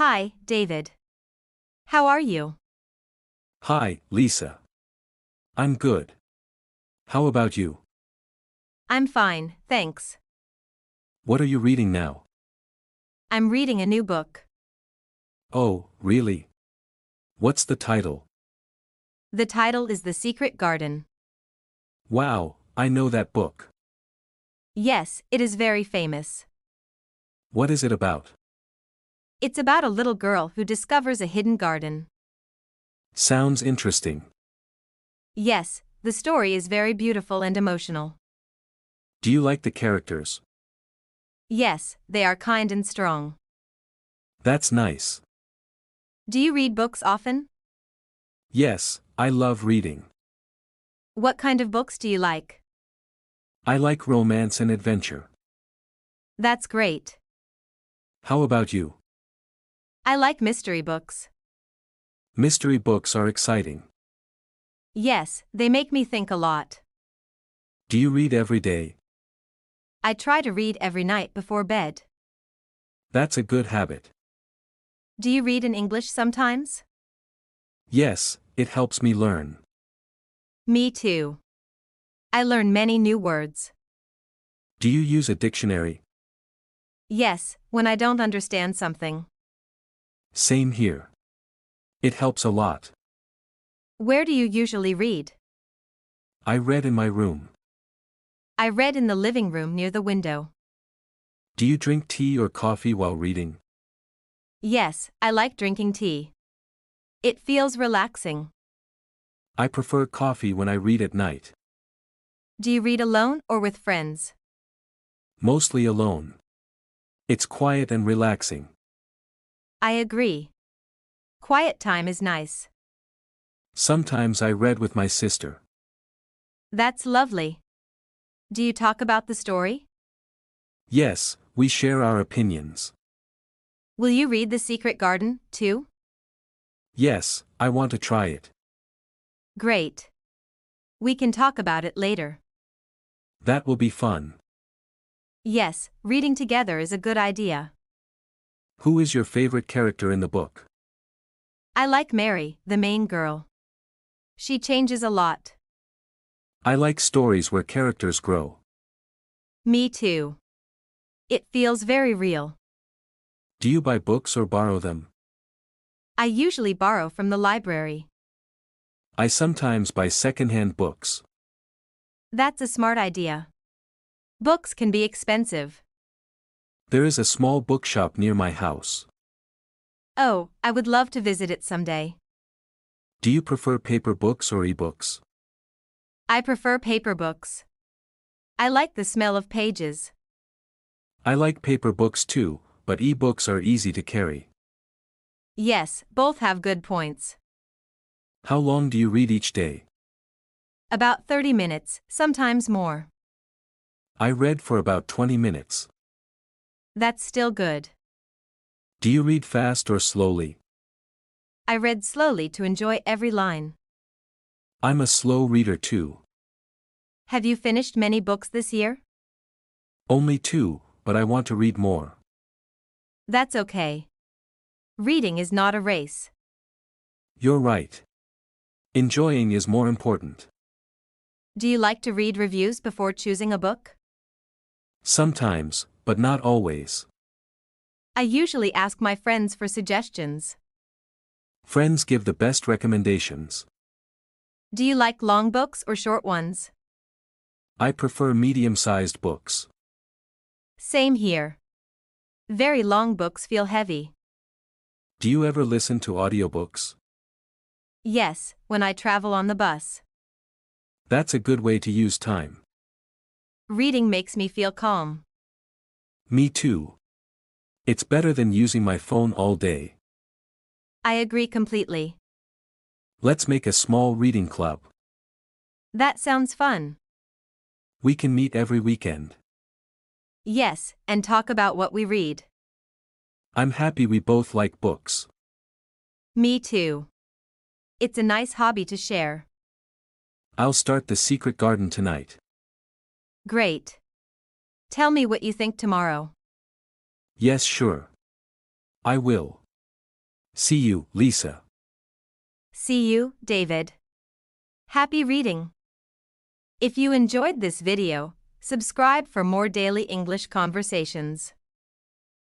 Hi, David. How are you? Hi, Lisa. I'm good. How about you? I'm fine, thanks. What are you reading now? I'm reading a new book. Oh, really? What's the title? The title is The Secret Garden. Wow, I know that book. Yes, it is very famous. What is it about? It's about a little girl who discovers a hidden garden. Sounds interesting. Yes, the story is very beautiful and emotional. Do you like the characters? Yes, they are kind and strong. That's nice. Do you read books often? Yes, I love reading. What kind of books do you like? I like romance and adventure. That's great. How about you? I like mystery books. Mystery books are exciting. Yes, they make me think a lot. Do you read every day? I try to read every night before bed. That's a good habit. Do you read in English sometimes? Yes, it helps me learn. Me too. I learn many new words. Do you use a dictionary? Yes, when I don't understand something. Same here. It helps a lot. Where do you usually read? I read in my room. I read in the living room near the window. Do you drink tea or coffee while reading? Yes, I like drinking tea. It feels relaxing. I prefer coffee when I read at night. Do you read alone or with friends? Mostly alone. It's quiet and relaxing. I agree. Quiet time is nice. Sometimes I read with my sister. That's lovely. Do you talk about the story? Yes, we share our opinions. Will you read The Secret Garden, too? Yes, I want to try it. Great. We can talk about it later. That will be fun. Yes, reading together is a good idea. Who is your favorite character in the book? I like Mary, the main girl. She changes a lot. I like stories where characters grow. Me too. It feels very real. Do you buy books or borrow them? I usually borrow from the library. I sometimes buy second-hand books. That's a smart idea. Books can be expensive. There is a small bookshop near my house. Oh, I would love to visit it someday. Do you prefer paper books or ebooks? I prefer paper books. I like the smell of pages. I like paper books too, but ebooks are easy to carry. Yes, both have good points. How long do you read each day? About 30 minutes, sometimes more. I read for about 20 minutes. That's still good. Do you read fast or slowly? I read slowly to enjoy every line. I'm a slow reader too. Have you finished many books this year? Only 2, but I want to read more. That's okay. Reading is not a race. You're right. Enjoying is more important. Do you like to read reviews before choosing a book? Sometimes, but not always. I usually ask my friends for suggestions. Friends give the best recommendations. Do you like long books or short ones? I prefer medium-sized books. Same here. Very long books feel heavy. Do you ever listen to audiobooks? Yes, when I travel on the bus. That's a good way to use time. Reading makes me feel calm. Me too. It's better than using my phone all day. I agree completely. Let's make a small reading club. That sounds fun. We can meet every weekend. Yes, and talk about what we read. I'm happy we both like books. Me too. It's a nice hobby to share. I'll start The Secret Garden tonight. Great. Tell me what you think tomorrow. Yes, sure. I will. See you, Lisa. See you, David. Happy reading! If you enjoyed this video, subscribe for more daily English conversations.